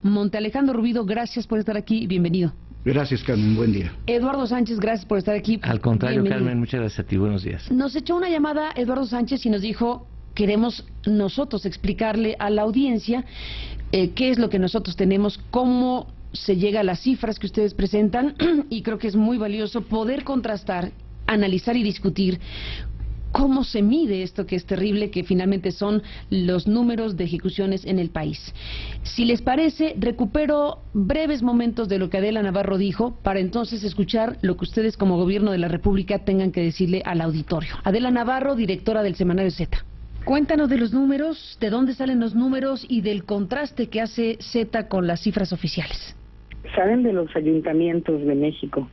Montealejandro Rubido, gracias por estar aquí, bienvenido. Gracias, Carmen, buen día. Eduardo Sánchez, gracias por estar aquí. Al contrario, bienvenido. Carmen, muchas gracias a ti, buenos días. Nos echó una llamada Eduardo Sánchez y nos dijo, queremos nosotros explicarle a la audiencia qué es lo que nosotros tenemos, cómo se llega a las cifras que ustedes presentan, y creo que es muy valioso poder contrastar, analizar y discutir cómo se mide esto que es terrible, que finalmente son los números de ejecuciones en el país. Si les parece, recupero breves momentos de lo que Adela Navarro dijo para entonces escuchar lo que ustedes como gobierno de la República tengan que decirle al auditorio. Adela Navarro, directora del semanario Z. Cuéntanos de los números, de dónde salen los números y del contraste que hace Z con las cifras oficiales. Salen de los ayuntamientos de México.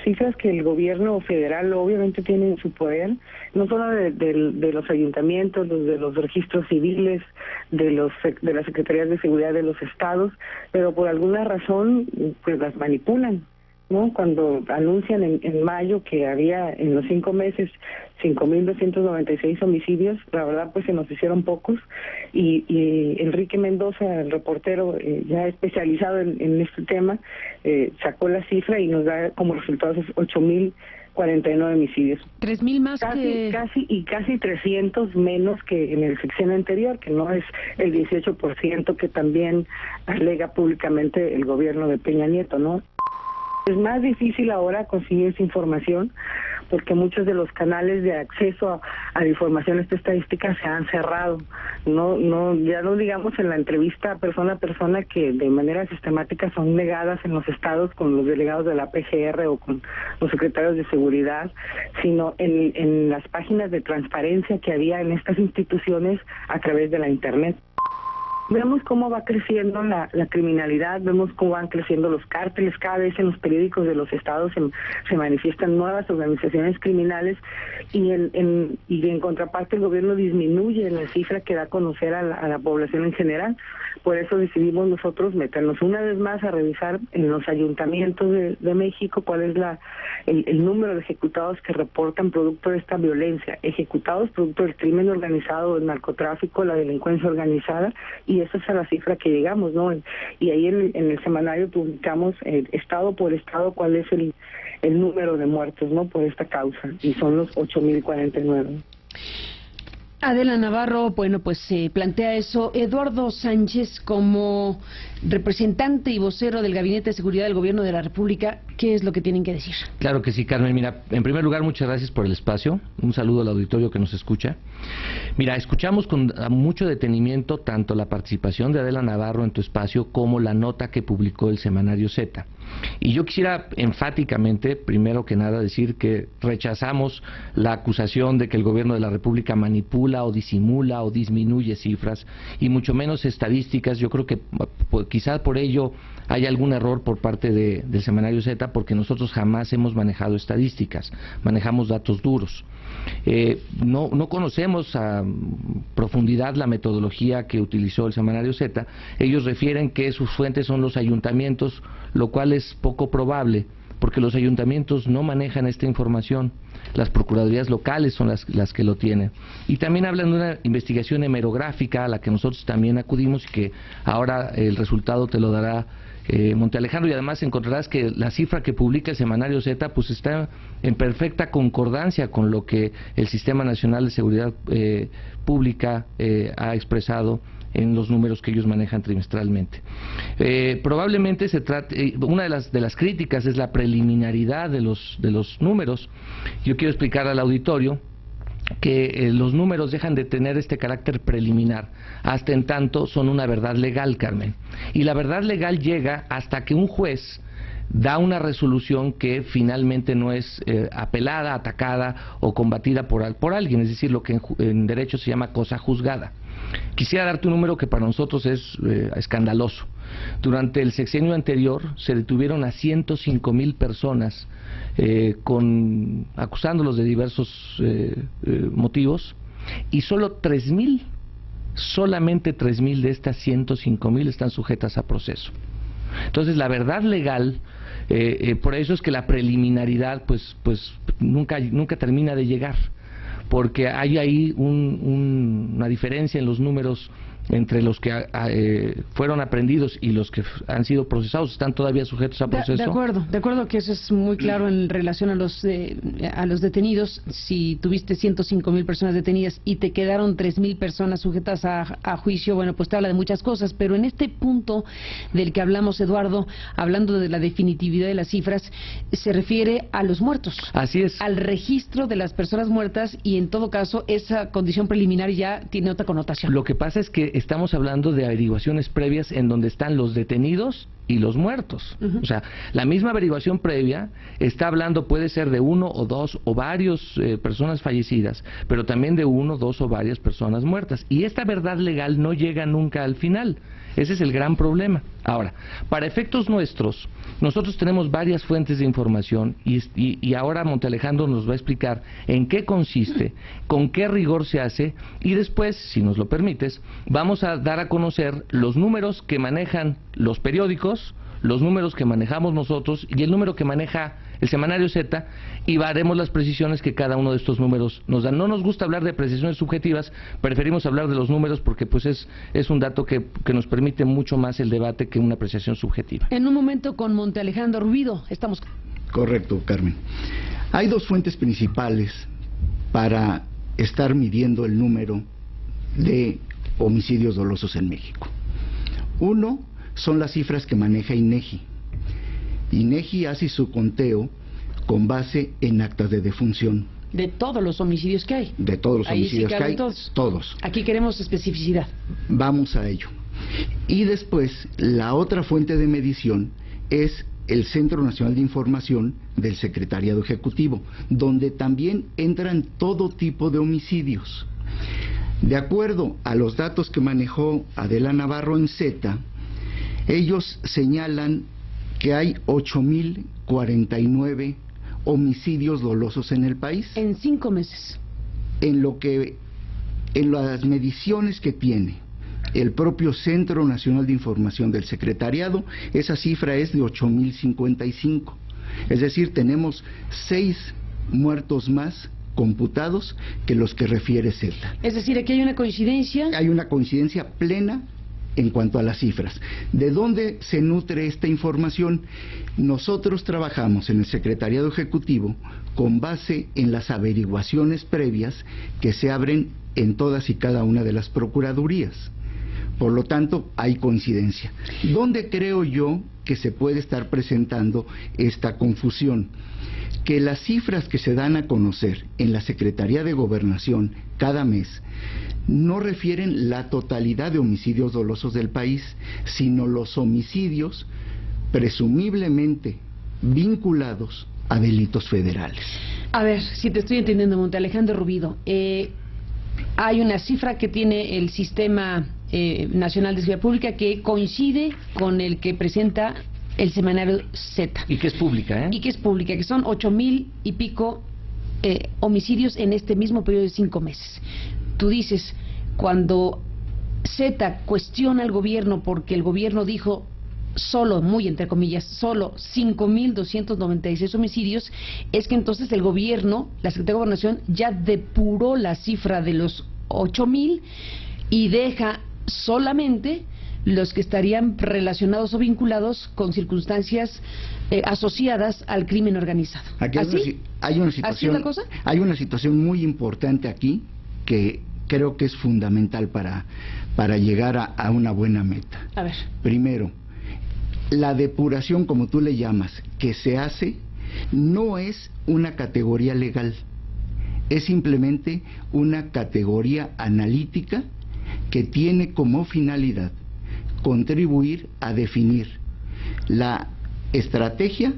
Cifras que el gobierno federal obviamente tiene en su poder, no solo de los ayuntamientos, de los registros civiles, de las secretarías de seguridad de los estados, pero por alguna razón pues las manipulan, ¿no? Cuando anuncian en mayo que había en los 5 meses 5.296 homicidios, la verdad pues se nos hicieron pocos, y Enrique Mendoza, el reportero ya especializado en este tema, sacó la cifra y nos da como resultados 8.049 homicidios. 3.000 más casi 300 menos que en el sexenio anterior, que no es el 18% que también alega públicamente el gobierno de Peña Nieto, ¿no? Es más difícil ahora conseguir esa información porque muchos de los canales de acceso a la información estadística se han cerrado. Ya no digamos en la entrevista persona a persona, que de manera sistemática son negadas en los estados con los delegados de la PGR o con los secretarios de seguridad, sino en las páginas de transparencia que había en estas instituciones a través de la internet. Vemos cómo va creciendo la criminalidad, vemos cómo van creciendo los cárteles, cada vez en los periódicos de los estados se manifiestan nuevas organizaciones criminales, y en contraparte el gobierno disminuye la cifra que da a conocer a la población en general. Por eso decidimos nosotros meternos una vez más a revisar en los ayuntamientos de México cuál es el número de ejecutados que reportan producto de esta violencia, ejecutados producto del crimen organizado, del narcotráfico, la delincuencia organizada, y esa es a la cifra que llegamos, ¿no? Y ahí en el semanario publicamos estado por estado cuál es el número de muertos, ¿no?, por esta causa, y son los 8.049. Adela Navarro, bueno, pues se plantea eso. Eduardo Sánchez, como representante y vocero del Gabinete de Seguridad del Gobierno de la República, ¿qué es lo que tienen que decir? Claro que sí, Carmen. Mira, en primer lugar, muchas gracias por el espacio. Un saludo al auditorio que nos escucha. Mira, escuchamos con mucho detenimiento tanto la participación de Adela Navarro en tu espacio como la nota que publicó el semanario Z. Y yo quisiera enfáticamente, primero que nada, decir que rechazamos la acusación de que el gobierno de la República manipula o disimula o disminuye cifras, y mucho menos estadísticas. Yo creo que quizá por ello hay algún error por parte del semanario Z, porque nosotros jamás hemos manejado estadísticas, manejamos datos duros. No conocemos a profundidad la metodología que utilizó el semanario Z. Ellos refieren que sus fuentes son los ayuntamientos, lo cual es poco probable, porque los ayuntamientos no manejan esta información. Las procuradurías locales son las que lo tienen. Y también hablan de una investigación hemerográfica a la que nosotros también acudimos, y que ahora el resultado te lo dará Montealejandro, y además encontrarás que la cifra que publica el semanario Z pues está en perfecta concordancia con lo que el Sistema Nacional de Seguridad Pública ha expresado en los números que ellos manejan trimestralmente. Probablemente se trate, una de las críticas es la preliminaridad de los números. Yo quiero explicar al auditorio que los números dejan de tener este carácter preliminar hasta en tanto son una verdad legal, Carmen. Y la verdad legal llega hasta que un juez da una resolución que finalmente no es apelada, atacada o combatida por alguien, es decir, lo que en derecho se llama cosa juzgada. Quisiera darte un número que para nosotros es escandaloso. Durante el sexenio anterior se detuvieron a 105,000 personas acusándolos de diversos motivos, y solo 3,000, solamente 3,000 de estas 105,000 están sujetas a proceso. Entonces la verdad legal, por eso es que la preliminaridad pues nunca termina de llegar, porque hay ahí una diferencia en los números entre los que fueron aprehendidos y los que han sido procesados están todavía sujetos a proceso. De acuerdo que eso es muy claro en relación a los detenidos. Si tuviste 105,000 personas detenidas y te quedaron 3,000 personas sujetas a juicio, bueno, pues te habla de muchas cosas, pero en este punto del que hablamos, Eduardo, hablando de la definitividad de las cifras, se refiere a los muertos. Así es. Al registro de las personas muertas, y en todo caso esa condición preliminar ya tiene otra connotación. Lo que pasa es que estamos hablando de averiguaciones previas en donde están los detenidos y los muertos. O sea, la misma averiguación previa está hablando, puede ser de uno o dos o varios personas fallecidas, pero también de uno, dos o varias personas muertas. Y esta verdad legal no llega nunca al final. Ese es el gran problema. Ahora, para efectos nuestros, nosotros tenemos varias fuentes de información y ahora Monte Alejandro nos va a explicar en qué consiste, con qué rigor se hace, y después, si nos lo permites, vamos a dar a conocer los números que manejan los periódicos, los números que manejamos nosotros y el número que maneja el semanario Z, y haremos las precisiones que cada uno de estos números nos dan. No nos gusta hablar de precisiones subjetivas, preferimos hablar de los números porque pues es un dato que nos permite mucho más el debate que una apreciación subjetiva. En un momento con Monte Alejandro Rubido, estamos... Correcto, Carmen. Hay dos fuentes principales para estar midiendo el número de homicidios dolosos en México. Uno son las cifras que maneja INEGI. INEGI hace su conteo con base en actas de defunción. De todos los homicidios que hay. De todos los homicidios sí que hay. Todos. Aquí queremos especificidad. Vamos a ello. Y después, la otra fuente de medición es el Centro Nacional de Información del Secretariado Ejecutivo, donde también entran todo tipo de homicidios. De acuerdo a los datos que manejó Adela Navarro en Z, ellos señalan que hay 8,049 homicidios dolosos en el país. En 5 meses. En las mediciones que tiene el propio Centro Nacional de Información del Secretariado, esa cifra es de 8,055. Es decir, tenemos 6 muertos más computados que los que refiere Z. Es decir, aquí hay una coincidencia. Hay una coincidencia plena en cuanto a las cifras. ¿De dónde se nutre esta información? Nosotros trabajamos en el Secretariado Ejecutivo con base en las averiguaciones previas que se abren en todas y cada una de las procuradurías. Por lo tanto, hay coincidencia. ¿Dónde creo yo que se puede estar presentando esta confusión? Que las cifras que se dan a conocer en la Secretaría de Gobernación cada mes no refieren la totalidad de homicidios dolosos del país, sino los homicidios presumiblemente vinculados a delitos federales. A ver, si te estoy entendiendo, Monte Alejandro Rubido, hay una cifra que tiene el Sistema Nacional de Seguridad Pública que coincide con el que presenta el semanario Z. Y que es pública, Y que es pública, que son 8,000 y pico homicidios en este mismo periodo de 5 meses. Tú dices, cuando Z cuestiona al gobierno porque el gobierno dijo solo, muy entre comillas, solo 5,296 homicidios, es que entonces el gobierno, la Secretaría de Gobernación, ya depuró la cifra de los 8,000 y deja solamente los que estarían relacionados o vinculados con circunstancias asociadas al crimen organizado. Aquí hay una situación, ¿así es la cosa? Hay una situación muy importante aquí que creo que es fundamental para llegar a una buena meta. A ver. Primero, la depuración, como tú le llamas, que se hace, no es una categoría legal, es simplemente una categoría analítica que tiene como finalidad contribuir a definir la estrategia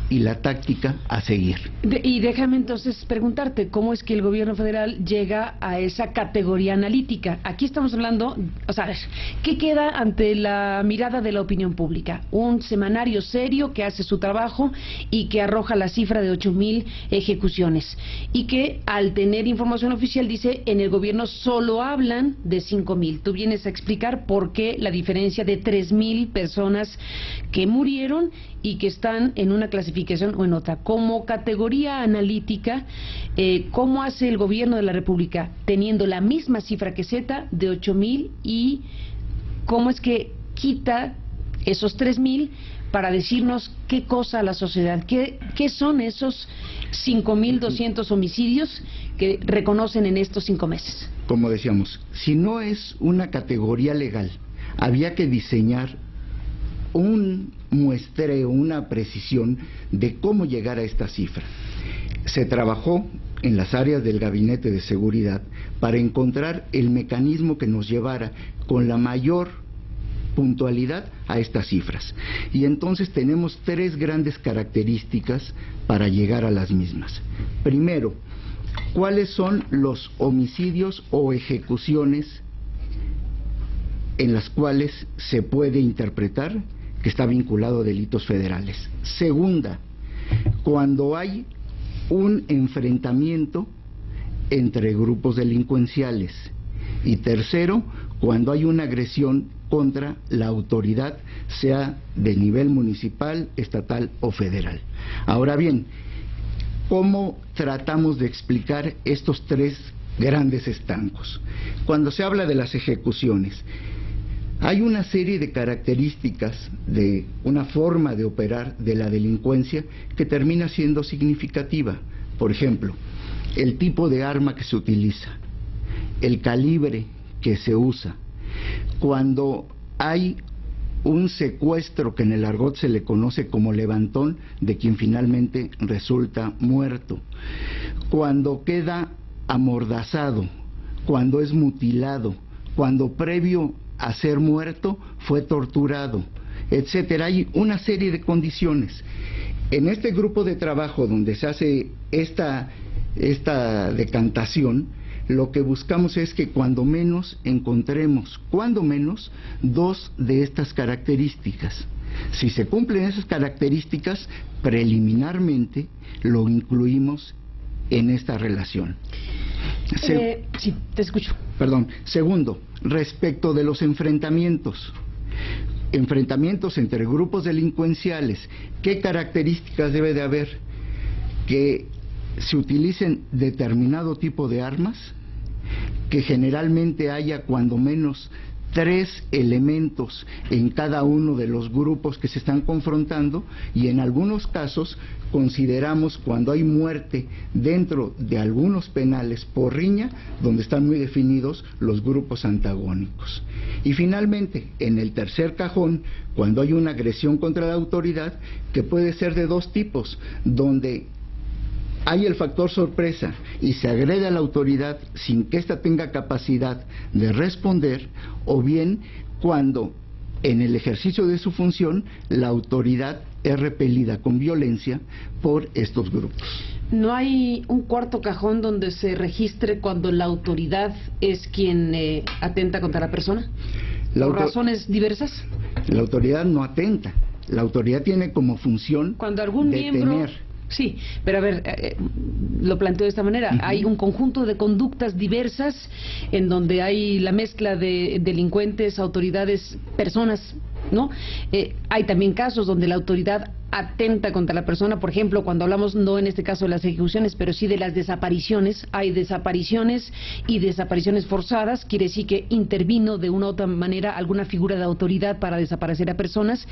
y la táctica a seguir. Y déjame entonces preguntarte, ¿cómo es que el gobierno federal llega a esa categoría analítica? Aquí estamos hablando, o sea, ¿qué queda ante la mirada de la opinión pública? Un semanario serio que hace su trabajo y que arroja la cifra de 8,000 ejecuciones. Y que al tener información oficial dice, en el gobierno solo hablan de 5,000. Tú vienes a explicar por qué la diferencia de 3,000 personas que murieron y que están en una clasificación o en otra. Como categoría analítica, ¿cómo hace el gobierno de la República teniendo la misma cifra que Z de 8,000 y cómo es que quita esos 3,000 para decirnos qué cosa a la sociedad, qué son esos 5,200 homicidios que reconocen en estos 5 meses? Como decíamos, si no es una categoría legal, había que diseñar un muestreo, una precisión de cómo llegar a esta cifra. Se trabajó en las áreas del Gabinete de Seguridad para encontrar el mecanismo que nos llevara con la mayor puntualidad a estas cifras. Y entonces tenemos 3 grandes características para llegar a las mismas. Primero, ¿cuáles son los homicidios o ejecuciones en las cuales se puede interpretar que está vinculado a delitos federales? Segunda, cuando hay un enfrentamiento entre grupos delincuenciales. Y tercero, cuando hay una agresión contra la autoridad, sea de nivel municipal, estatal o federal. Ahora bien, ¿cómo tratamos de explicar estos 3 grandes estancos? Cuando se habla de las ejecuciones, hay una serie de características de una forma de operar de la delincuencia que termina siendo significativa. Por ejemplo, el tipo de arma que se utiliza, el calibre que se usa. Cuando hay un secuestro que en el argot se le conoce como levantón de quien finalmente resulta muerto, cuando queda amordazado, cuando es mutilado, cuando previo a ser muerto fue torturado, etcétera. Hay una serie de condiciones. En este grupo de trabajo donde se hace esta decantación, lo que buscamos es que cuando menos encontremos, cuando menos, 2 de estas características. Si se cumplen esas características, preliminarmente lo incluimos en esta relación. Sí, te escucho. Perdón. Segundo, respecto de los enfrentamientos entre grupos delincuenciales, ¿qué características debe de haber? Que se utilicen determinado tipo de armas, que generalmente haya cuando menos 3 elementos en cada uno de los grupos que se están confrontando, y en algunos casos consideramos cuando hay muerte dentro de algunos penales por riña, donde están muy definidos los grupos antagónicos. Y finalmente, en el tercer cajón, cuando hay una agresión contra la autoridad, que puede ser de 2 tipos, donde hay el factor sorpresa y se agrede a la autoridad sin que ésta tenga capacidad de responder, o bien cuando en el ejercicio de su función la autoridad es repelida con violencia por estos grupos. ¿No hay un cuarto cajón donde se registre cuando la autoridad es quien atenta contra la persona? ¿Por razones diversas? La autoridad no atenta. La autoridad tiene como función cuando algún miembro... Sí, pero a ver, lo planteo de esta manera. Hay un conjunto de conductas diversas en donde hay la mezcla de delincuentes, autoridades, personas, ¿no? Hay también casos donde la autoridad atenta contra la persona, por ejemplo, cuando hablamos, no en este caso de las ejecuciones, pero sí de las desapariciones. Hay desapariciones y desapariciones forzadas, quiere decir que intervino de una u otra manera alguna figura de autoridad para desaparecer a personas.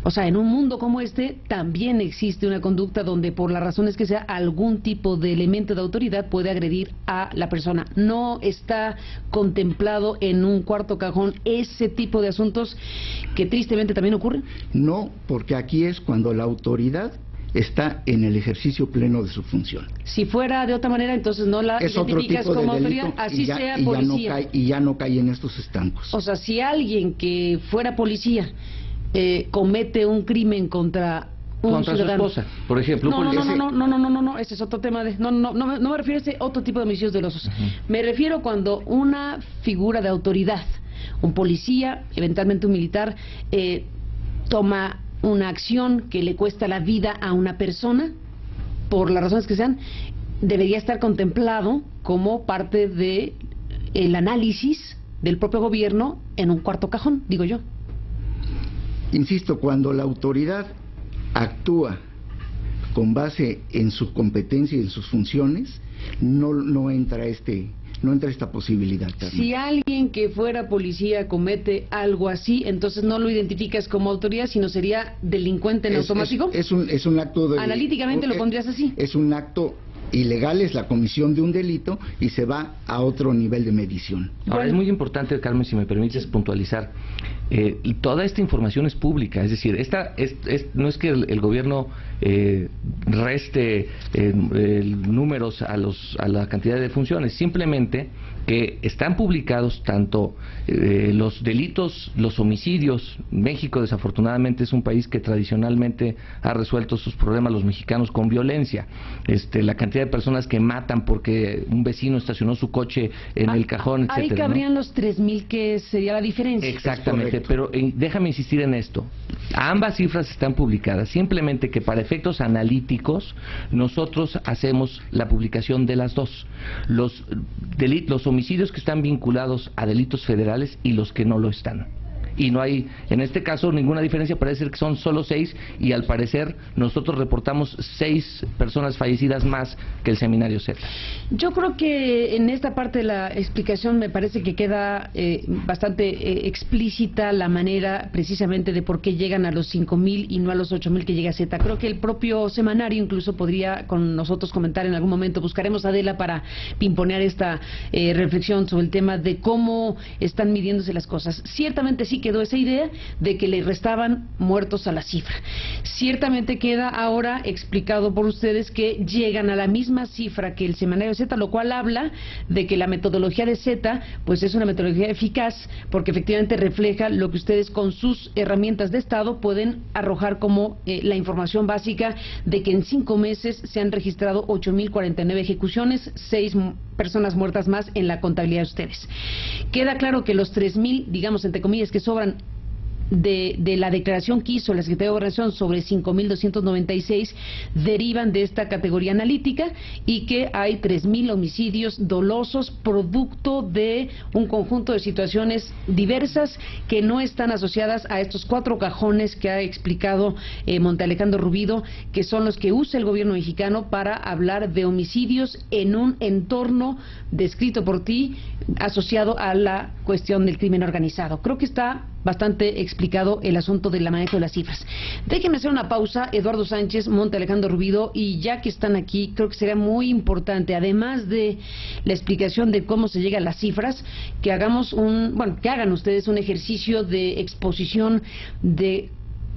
O sea, en un mundo como este también existe una conducta donde por las razones que sea algún tipo de elemento de autoridad puede agredir a la persona. ¿No está contemplado en un cuarto cajón ese tipo de asuntos que tristemente también ocurren? No, porque aquí es cuando la autoridad está en el ejercicio pleno de su función. Si fuera de otra manera, entonces no la identificas como autoridad, así sea policía. Y ya no cae en estos estancos. O sea, si alguien que fuera policía comete un crimen contra un ciudadano, su esposa, por ejemplo. No, ese es otro tema. No me refiero a ese otro tipo de homicidios dolosos. Me refiero cuando una figura de autoridad, un policía, eventualmente un militar, toma una acción que le cuesta la vida a una persona, por las razones que sean, debería estar contemplado como parte de el análisis del propio gobierno en un cuarto cajón, digo yo. Insisto, cuando la autoridad actúa con base en su competencia y en sus funciones, no entra esta posibilidad, Carmen. Si alguien que fuera policía comete algo así, entonces no lo identificas como autoridad, sino sería delincuente en automático. Es un acto de... Analíticamente lo pondrías así. Es un acto ilegal, es la comisión de un delito y se va a otro nivel de medición. Ahora, es muy importante, Carmen, si me permites puntualizar, toda esta información es pública, es decir, no es que el gobierno reste números a la cantidad de funciones, simplemente que están publicados tanto los delitos, los homicidios. México desafortunadamente es un país que tradicionalmente ha resuelto sus problemas, los mexicanos, con violencia. La cantidad de personas que matan porque un vecino estacionó su coche en el cajón, etcétera. Ahí cabrían, ¿no?, los 3,000, que sería la diferencia. Exactamente, pero déjame insistir en esto. Ambas cifras están publicadas, simplemente que para efectos analíticos nosotros hacemos la publicación de las dos. Los homicidios que están vinculados a delitos federales y los que no lo están. Y no hay, en este caso, ninguna diferencia. Parece ser que son solo 6 y al parecer nosotros reportamos 6 personas fallecidas más que el Seminario Z. Yo creo que en esta parte de la explicación me parece que queda bastante explícita la manera precisamente de por qué llegan a los 5,000 y no a los 8,000 que llega Z. Creo que el propio Semanario incluso podría con nosotros comentar en algún momento. Buscaremos a Adela para pimponear esta reflexión sobre el tema de cómo están midiéndose las cosas. Ciertamente sí quedó esa idea de que le restaban muertos a la cifra. Ciertamente queda ahora explicado por ustedes que llegan a la misma cifra que el Semanario Z, lo cual habla de que la metodología de Z pues es una metodología eficaz, porque efectivamente refleja lo que ustedes con sus herramientas de Estado pueden arrojar como la información básica de que en 5 meses se han registrado 8,049 ejecuciones, 6 personas muertas más en la contabilidad de ustedes. Queda claro que los 3,000, digamos entre comillas, que sobran de la declaración que hizo la Secretaría de Gobernación sobre 5,296 derivan de esta categoría analítica, y que hay 3,000 homicidios dolosos producto de un conjunto de situaciones diversas que no están asociadas a estos 4 cajones que ha explicado Monte Alejandro Rubido, que son los que usa el gobierno mexicano para hablar de homicidios en un entorno descrito por ti asociado a la cuestión del crimen organizado. Creo que está bastante explicado el asunto del manejo de las cifras. Déjenme hacer una pausa, Eduardo Sánchez, Monte Alejandro Rubido, y ya que están aquí, creo que sería muy importante, además de la explicación de cómo se llega a las cifras, que hagamos que hagan ustedes un ejercicio de exposición de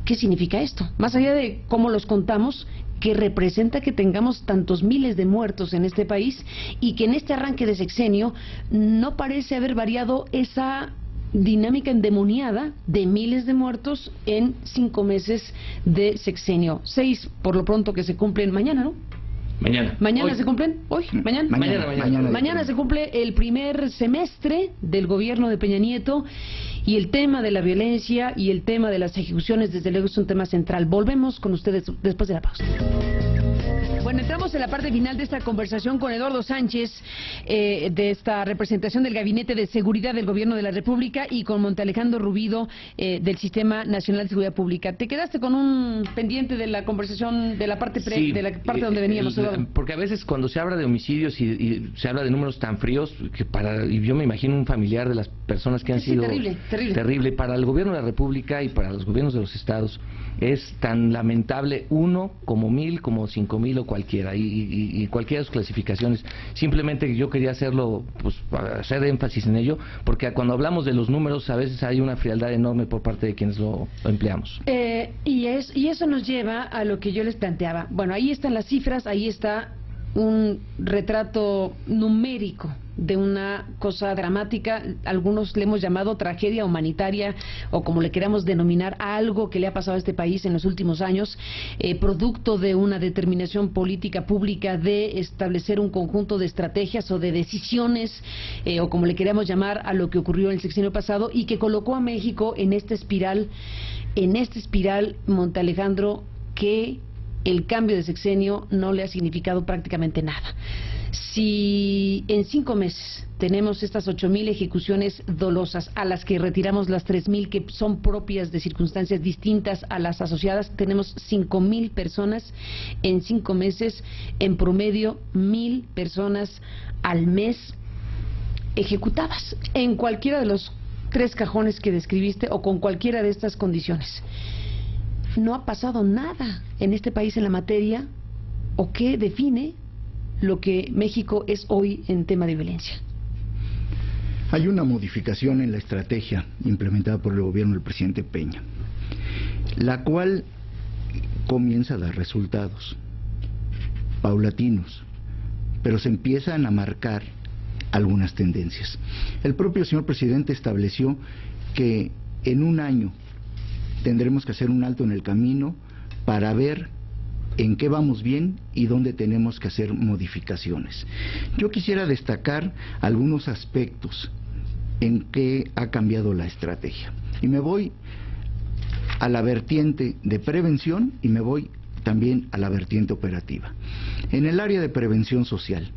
qué significa esto, más allá de cómo los contamos, que representa que tengamos tantos miles de muertos en este país y que en este arranque de sexenio no parece haber variado esa dinámica endemoniada de miles de muertos en 5 meses de sexenio. 6 por lo pronto que se cumplen mañana, ¿no? Mañana Hoy. ¿Se cumplen? ¿Hoy? ¿Mañana? Mañana se cumple el primer semestre del gobierno de Peña Nieto, y el tema de la violencia y el tema de las ejecuciones desde luego es un tema central. Volvemos con ustedes después de la pausa. Bueno, entramos en la parte final de esta conversación con Eduardo Sánchez, de esta representación del Gabinete de Seguridad del Gobierno de la República, y con Monte Alejandro Rubido, del Sistema Nacional de Seguridad Pública. ¿Te quedaste con un pendiente de la conversación de la parte sí, de la parte donde veníamos, Eduardo? Porque a veces cuando se habla de homicidios y se habla de números tan fríos, y yo me imagino un familiar de las personas que han sido... Terrible. Para el Gobierno de la República y para los gobiernos de los estados es tan lamentable uno como 1,000, como 5,000 o cualquiera, y cualquiera de sus clasificaciones. Simplemente yo quería hacerlo, pues hacer énfasis en ello, porque cuando hablamos de los números a veces hay una frialdad enorme por parte de quienes lo empleamos. Y eso nos lleva a lo que yo les planteaba. Bueno, ahí están las cifras, ahí está un retrato numérico de una cosa dramática. Algunos le hemos llamado tragedia humanitaria, o como le queramos denominar, a algo que le ha pasado a este país en los últimos años, producto de una determinación política pública de establecer un conjunto de estrategias o de decisiones, o como le queramos llamar, a lo que ocurrió en el sexenio pasado, y que colocó a México en esta espiral, Monte Alejandro, que el cambio de sexenio no le ha significado prácticamente nada. Si en 5 meses tenemos estas 8,000 ejecuciones dolosas, a las que retiramos las 3,000 que son propias de circunstancias distintas a las asociadas, tenemos 5,000 personas en 5 meses, en promedio 1,000 personas al mes ejecutadas, en cualquiera de los 3 cajones que describiste o con cualquiera de estas condiciones. No ha pasado nada en este país en la materia, o qué define lo que México es hoy en tema de violencia. Hay una modificación en la estrategia implementada por el gobierno del presidente Peña, la cual comienza a dar resultados paulatinos, pero se empiezan a marcar algunas tendencias. El propio señor presidente estableció que en un año tendremos que hacer un alto en el camino para ver en qué vamos bien y dónde tenemos que hacer modificaciones. Yo quisiera destacar algunos aspectos en que ha cambiado la estrategia. Y me voy a la vertiente de prevención y me voy también a la vertiente operativa. En el área de prevención social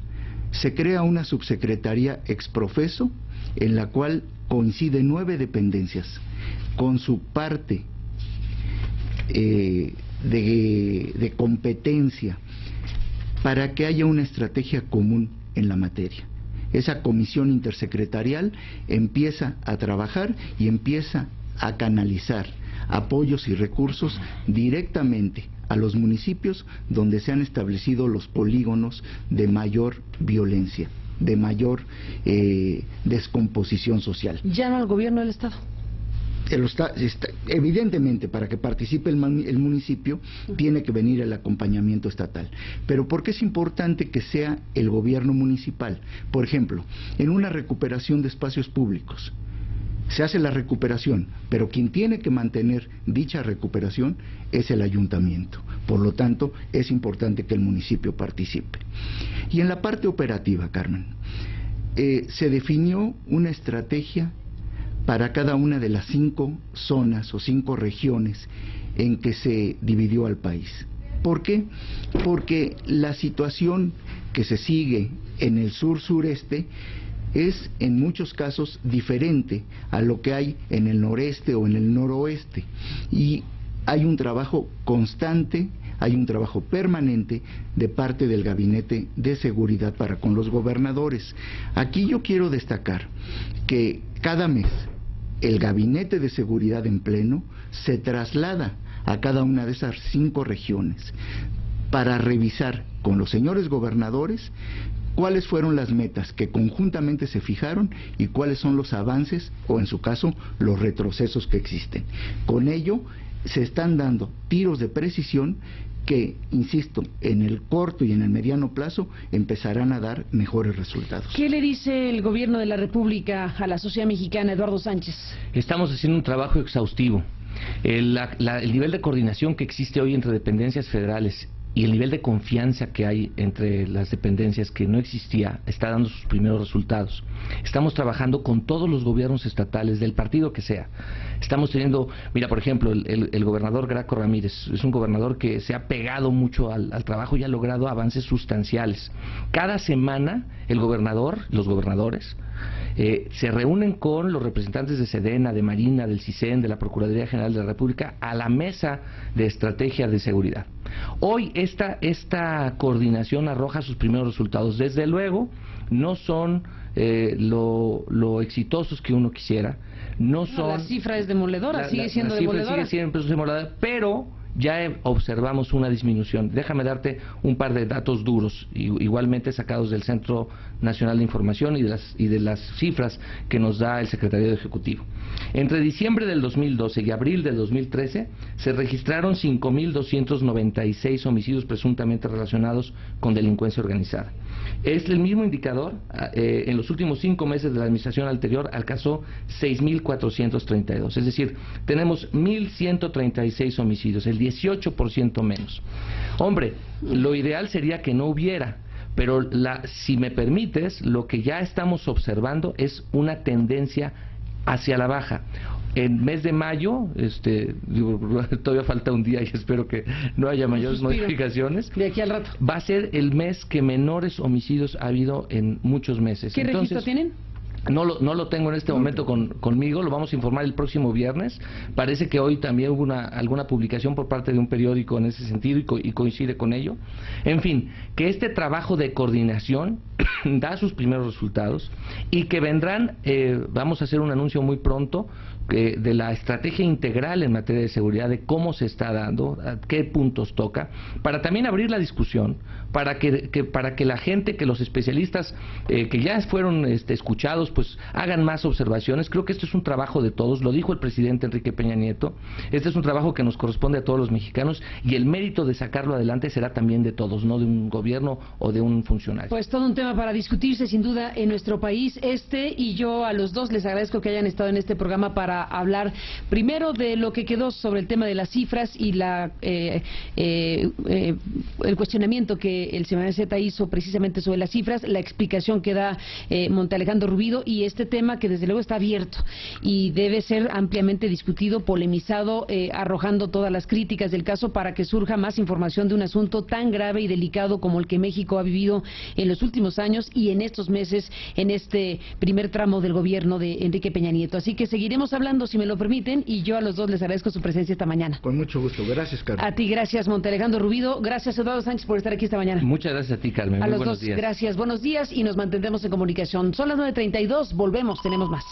se crea una subsecretaría exprofeso en la cual coinciden 9 dependencias con su parte de competencia para que haya una estrategia común en la materia. Esa comisión intersecretarial empieza a trabajar y empieza a canalizar apoyos y recursos directamente a los municipios donde se han establecido los polígonos de mayor violencia, de mayor descomposición social. Ya no al gobierno del Estado. Evidentemente, para que participe el municipio tiene que venir el acompañamiento estatal. Pero ¿por qué es importante que sea el gobierno municipal? Por ejemplo, en una recuperación de espacios públicos, se hace la recuperación, pero quien tiene que mantener dicha recuperación es el ayuntamiento. Por lo tanto, es importante que el municipio participe. Y en la parte operativa, Carmen, se definió una estrategia para cada una de las 5 zonas o 5 regiones en que se dividió al país. ¿Por qué? Porque la situación que se sigue en el sur-sureste es en muchos casos diferente a lo que hay en el noreste o en el noroeste, y hay un trabajo constante, hay un trabajo permanente de parte del Gabinete de Seguridad para con los gobernadores. Aquí yo quiero destacar que cada mes el Gabinete de Seguridad en pleno se traslada a cada una de esas 5 regiones para revisar con los señores gobernadores cuáles fueron las metas que conjuntamente se fijaron y cuáles son los avances o, en su caso, los retrocesos que existen. Con ello se están dando tiros de precisión que, insisto, en el corto y en el mediano plazo empezarán a dar mejores resultados. ¿Qué le dice el gobierno de la República a la sociedad mexicana, Eduardo Sánchez? Estamos haciendo un trabajo exhaustivo. El nivel de coordinación que existe hoy entre dependencias federales y el nivel de confianza que hay entre las dependencias, que no existía, está dando sus primeros resultados. Estamos trabajando con todos los gobiernos estatales, del partido que sea. Estamos teniendo, mira, por ejemplo, el gobernador Graco Ramírez es un gobernador que se ha pegado mucho al trabajo y ha logrado avances sustanciales. Cada semana el gobernador, los gobernadores, se reúnen con los representantes de Sedena, de Marina, del CISEN, de la Procuraduría General de la República, a la mesa de estrategia de seguridad. Hoy esta coordinación arroja sus primeros resultados. Desde luego, no son lo exitosos que uno quisiera. No son. La cifra es demoledora, sigue siendo demoledora. Sigue siendo demoledora, pero ya observamos una disminución. Déjame darte un par de datos duros, igualmente sacados del Centro Nacional de Información y de las cifras que nos da el Secretariado Ejecutivo. Entre diciembre del 2012 y abril del 2013 se registraron 5.296 homicidios presuntamente relacionados con delincuencia organizada. Es el mismo indicador, en los últimos 5 meses de la administración anterior alcanzó 6.432, es decir, tenemos 1.136 homicidios, el 18% menos. Hombre, lo ideal sería que no hubiera, pero si me permites, lo que ya estamos observando es una tendencia hacia la baja. En mes de mayo, todavía falta un día y espero que no haya mayores modificaciones. De aquí al rato. Va a ser el mes que menores homicidios ha habido en muchos meses. ¿Qué registro tienen? No lo tengo en este momento conmigo, lo vamos a informar el próximo viernes. Parece que hoy también hubo alguna publicación por parte de un periódico en ese sentido y coincide con ello. En fin, que este trabajo de coordinación da sus primeros resultados y que vendrán, vamos a hacer un anuncio muy pronto de la estrategia integral en materia de seguridad, de cómo se está dando, a qué puntos toca, para también abrir la discusión, para que la gente, que los especialistas que ya fueron escuchados, pues hagan más observaciones. Creo que esto es un trabajo de todos, lo dijo el presidente Enrique Peña Nieto, este es un trabajo que nos corresponde a todos los mexicanos y el mérito de sacarlo adelante será también de todos, no de un gobierno o de un funcionario. Pues todo un tema para discutirse sin duda en nuestro país, y yo a los dos les agradezco que hayan estado en este programa para hablar primero de lo que quedó sobre el tema de las cifras y el cuestionamiento que el Semanario Z hizo precisamente sobre las cifras, la explicación que da Montealejandro Rubido, y este tema que desde luego está abierto y debe ser ampliamente discutido, polemizado, arrojando todas las críticas del caso para que surja más información de un asunto tan grave y delicado como el que México ha vivido en los últimos años y en estos meses, en este primer tramo del gobierno de Enrique Peña Nieto. Así que seguiremos hablando, si me lo permiten, y yo a los dos les agradezco su presencia esta mañana. Con mucho gusto. Gracias, Carmen. A ti, gracias, Montealejandro Rubido. Gracias, Eduardo Sánchez, por estar aquí esta mañana. Muchas gracias a ti, Carmen. A Muy los buenos dos, días. gracias. Buenos días y nos mantendremos en comunicación. Son las 9:32, volvemos, tenemos más.